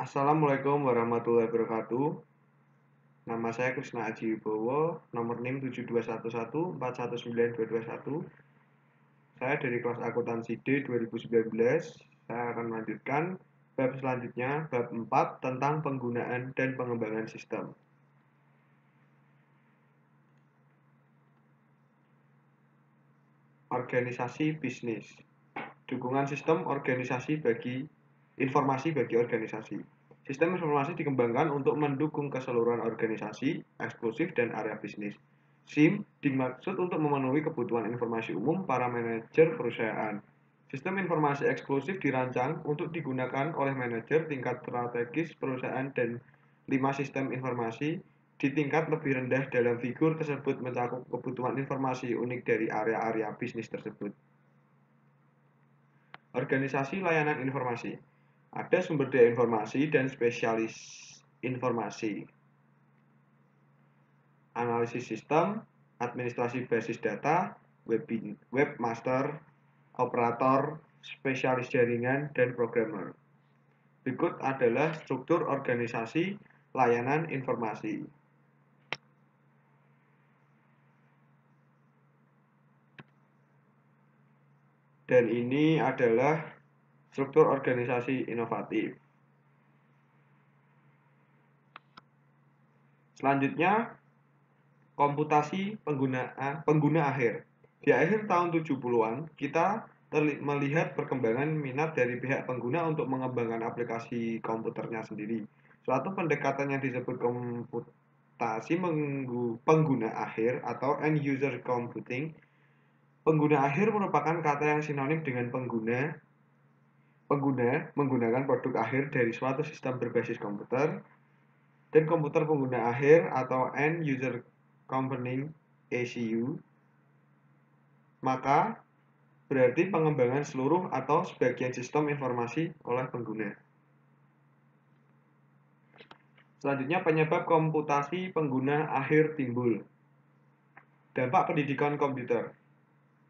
Assalamualaikum warahmatullahi wabarakatuh. Nama saya Krisna Aji Wibowo, nomor NIM 72114192221. Saya dari kelas akuntansi D 2019. Saya akan melanjutkan bab selanjutnya, bab 4 tentang penggunaan dan pengembangan sistem. Organisasi bisnis. Dukungan sistem organisasi bagi informasi bagi organisasi. Sistem informasi dikembangkan untuk mendukung keseluruhan organisasi, eksklusif, dan area bisnis. SIM dimaksud untuk memenuhi kebutuhan informasi umum para manajer perusahaan. Sistem informasi eksklusif dirancang untuk digunakan oleh manajer tingkat strategis perusahaan dan 5 sistem informasi di tingkat lebih rendah dalam figur tersebut mencakup kebutuhan informasi unik dari area-area bisnis tersebut. Organisasi layanan informasi. Ada sumber daya informasi dan spesialis informasi. Analisis sistem, administrasi basis data, webmaster, operator, spesialis jaringan, dan programmer. Berikut adalah struktur organisasi layanan informasi. Dan ini adalah struktur organisasi inovatif. Selanjutnya, komputasi pengguna akhir. Di akhir tahun 70-an, kita melihat perkembangan minat dari pihak pengguna untuk mengembangkan aplikasi komputernya sendiri. Suatu pendekatan yang disebut komputasi pengguna akhir atau end user computing. Pengguna akhir merupakan kata yang sinonim dengan pengguna. Pengguna menggunakan produk akhir dari suatu sistem berbasis komputer, dan komputer pengguna akhir atau end user computing ECU, maka berarti pengembangan seluruh atau sebagian sistem informasi oleh pengguna. Selanjutnya, penyebab komputasi pengguna akhir timbul. Dampak pendidikan komputer.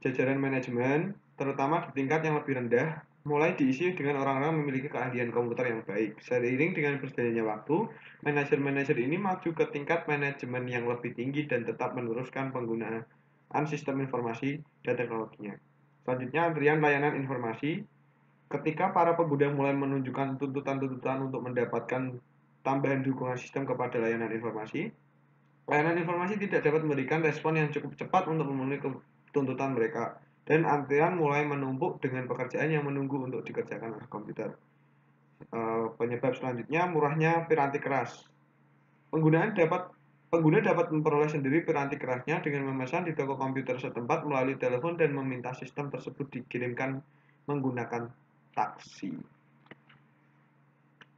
Jajaran manajemen, terutama di tingkat yang lebih rendah, mulai diisi dengan orang-orang memiliki keahlian komputer yang baik. Seiring dengan berjalannya waktu, manajer-manajer ini maju ke tingkat manajemen yang lebih tinggi dan tetap meneruskan penggunaan sistem informasi dan teknologinya. Selanjutnya, antrian layanan informasi. Ketika para pengguna mulai menunjukkan tuntutan-tuntutan untuk mendapatkan tambahan dukungan sistem kepada layanan informasi tidak dapat memberikan respon yang cukup cepat untuk memenuhi tuntutan mereka, dan antrian mulai menumpuk dengan pekerjaan yang menunggu untuk dikerjakan oleh komputer. Penyebab selanjutnya, murahnya piranti keras. Pengguna dapat memperoleh sendiri piranti kerasnya dengan memesan di toko komputer setempat melalui telepon dan meminta sistem tersebut dikirimkan menggunakan taksi.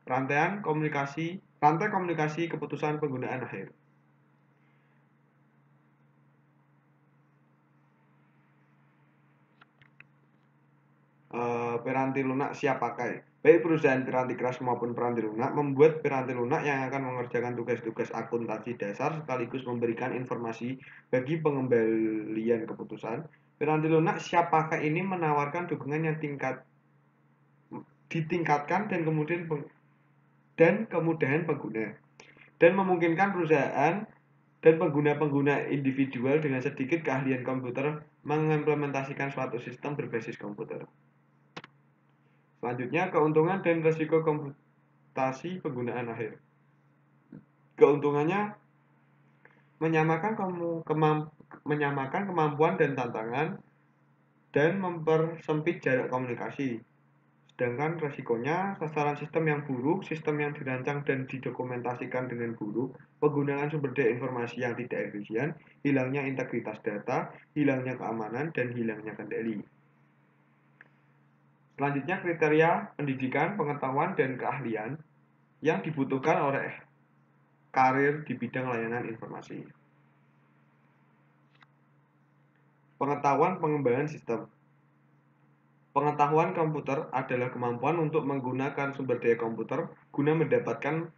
Rantai komunikasi keputusan penggunaan akhir. Piranti lunak siap pakai. Baik perusahaan piranti keras maupun piranti lunak membuat piranti lunak yang akan mengerjakan tugas-tugas akuntansi dasar sekaligus memberikan informasi bagi pengembalian keputusan. Piranti lunak siap pakai ini menawarkan dukungan yang ditingkatkan dan kemudahan pengguna, dan memungkinkan perusahaan dan pengguna-pengguna individual dengan sedikit keahlian komputer mengimplementasikan suatu sistem berbasis komputer. Selanjutnya, keuntungan dan risiko komputasi penggunaan akhir. Keuntungannya menyamakan kemampuan dan tantangan dan mempersempit jarak komunikasi. Sedangkan resikonya, sasaran sistem yang buruk, sistem yang dirancang dan didokumentasikan dengan buruk, penggunaan sumber daya informasi yang tidak efisien, hilangnya integritas data, hilangnya keamanan, dan hilangnya kendali. Selanjutnya, kriteria pendidikan, pengetahuan, dan keahlian yang dibutuhkan oleh karir di bidang layanan informasi. Pengetahuan pengembangan sistem. Pengetahuan komputer adalah kemampuan untuk menggunakan sumber daya komputer guna mendapatkan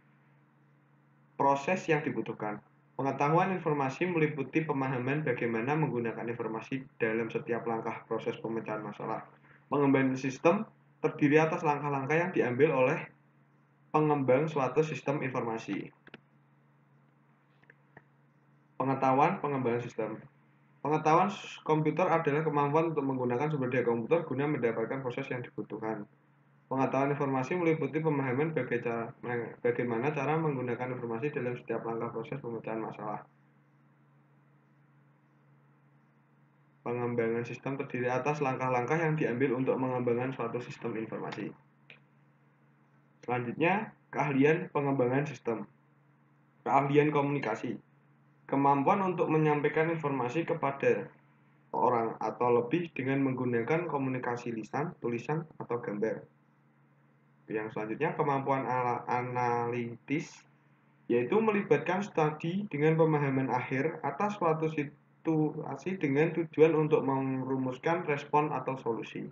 proses yang dibutuhkan. Pengetahuan informasi meliputi pemahaman bagaimana menggunakan informasi dalam setiap langkah proses pemecahan masalah. Pengembangan sistem terdiri atas langkah-langkah yang diambil oleh pengembang suatu sistem informasi. Pengetahuan pengembangan sistem. Pengetahuan komputer adalah kemampuan untuk menggunakan sumber daya komputer guna mendapatkan proses yang dibutuhkan. Pengetahuan informasi meliputi pemahaman bagaimana cara menggunakan informasi dalam setiap langkah proses pemecahan masalah. Pengembangan sistem terdiri atas langkah-langkah yang diambil untuk mengembangkan suatu sistem informasi. Selanjutnya, keahlian pengembangan sistem. Keahlian komunikasi. Kemampuan untuk menyampaikan informasi kepada orang atau lebih dengan menggunakan komunikasi lisan, tulisan, atau gambar. Yang selanjutnya, kemampuan analitis, yaitu melibatkan studi dengan pemahaman akhir atas suatu situasi dengan tujuan untuk merumuskan respon atau solusi.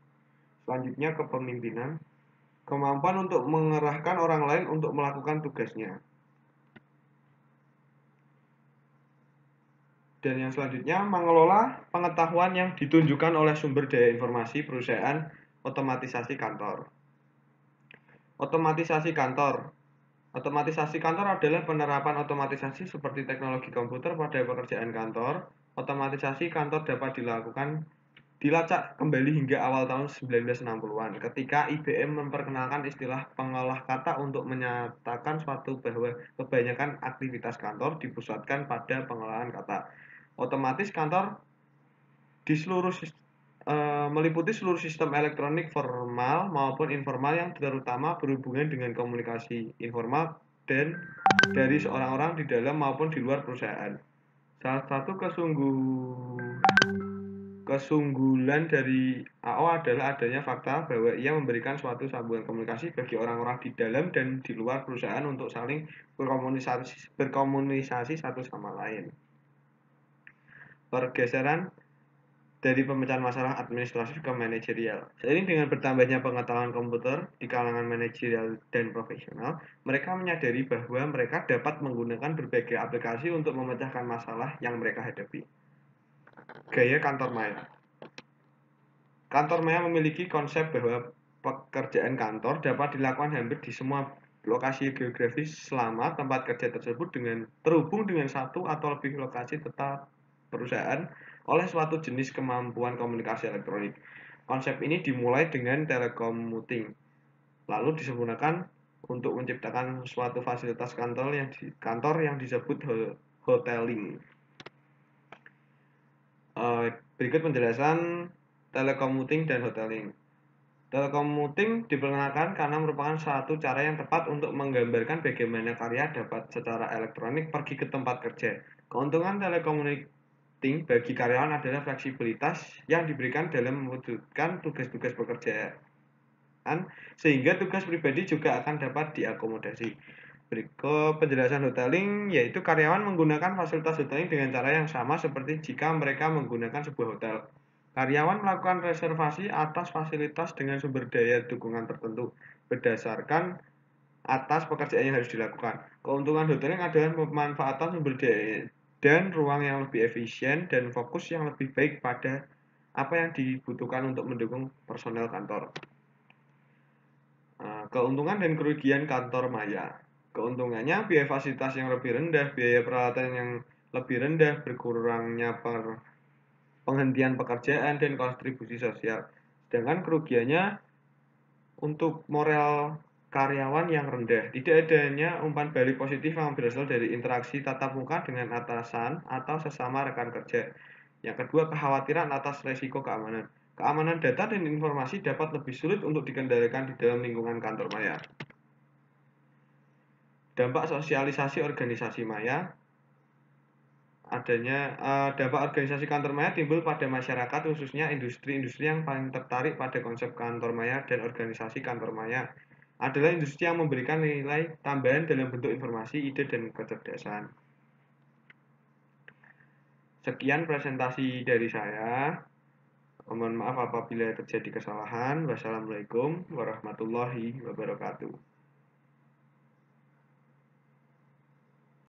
Selanjutnya, kepemimpinan, kemampuan untuk mengerahkan orang lain untuk melakukan tugasnya. Dan yang selanjutnya, mengelola pengetahuan yang ditunjukkan oleh sumber daya informasi perusahaan, otomatisasi kantor. Otomatisasi kantor. Otomatisasi kantor adalah penerapan otomatisasi seperti teknologi komputer pada pekerjaan kantor. Otomatisasi kantor dapat dilacak kembali hingga awal tahun 1960-an ketika IBM memperkenalkan istilah pengolah kata untuk menyatakan suatu bahwa kebanyakan aktivitas kantor dipusatkan pada pengolahan kata. Otomatis kantor meliputi seluruh sistem elektronik formal maupun informal yang terutama berhubungan dengan komunikasi informal dan dari seorang orang di dalam maupun di luar perusahaan. Salah satu kesunggulan dari AO adalah adanya fakta bahwa ia memberikan suatu sambungan komunikasi bagi orang-orang di dalam dan di luar perusahaan untuk saling berkomunikasi satu sama lain. Pergeseran dari pemecahan masalah administratif ke manajerial. Seiring dengan bertambahnya pengetahuan komputer di kalangan manajerial dan profesional, mereka menyadari bahwa mereka dapat menggunakan berbagai aplikasi untuk memecahkan masalah yang mereka hadapi. Gaya kantor maya. Kantor maya memiliki konsep bahwa pekerjaan kantor dapat dilakukan hampir di semua lokasi geografis selama tempat kerja tersebut terhubung dengan satu atau lebih lokasi tetap perusahaan oleh suatu jenis kemampuan komunikasi elektronik. Konsep ini dimulai dengan telecommuting, lalu disempurnakan untuk menciptakan suatu fasilitas kantor yang disebut hoteling. Berikut penjelasan telecommuting dan hoteling. Telecommuting diperkenalkan karena merupakan satu cara yang tepat untuk menggambarkan bagaimana karya dapat secara elektronik pergi ke tempat kerja. Keuntungan telecommuting bagi karyawan adalah fleksibilitas yang diberikan dalam mewujudkan tugas-tugas pekerjaan, sehingga tugas pribadi juga akan dapat diakomodasi. Berikut penjelasan hoteling, yaitu karyawan menggunakan fasilitas hoteling dengan cara yang sama seperti jika mereka menggunakan sebuah hotel. Karyawan melakukan reservasi atas fasilitas dengan sumber daya dukungan tertentu berdasarkan atas pekerjaan yang harus dilakukan. Keuntungan hoteling adalah pemanfaatan sumber daya dan ruang yang lebih efisien dan fokus yang lebih baik pada apa yang dibutuhkan untuk mendukung personel kantor. Keuntungan dan kerugian kantor maya. Keuntungannya biaya fasilitas yang lebih rendah, biaya peralatan yang lebih rendah, berkurangnya penghentian pekerjaan dan kontribusi sosial. Sedangkan kerugiannya untuk moral karyawan yang rendah, tidak adanya umpan balik positif yang berasal dari interaksi tatap muka dengan atasan atau sesama rekan kerja. Yang kedua, kekhawatiran atas resiko keamanan. Keamanan data dan informasi dapat lebih sulit untuk dikendalikan di dalam lingkungan kantor maya. Dampak sosialisasi organisasi maya. Dampak organisasi kantor maya timbul pada masyarakat, khususnya industri-industri yang paling tertarik pada konsep kantor maya dan organisasi kantor maya adalah industri yang memberikan nilai tambahan dalam bentuk informasi, ide, dan kecerdasan. Sekian presentasi dari saya. Mohon maaf apabila terjadi kesalahan. Wassalamualaikum warahmatullahi wabarakatuh.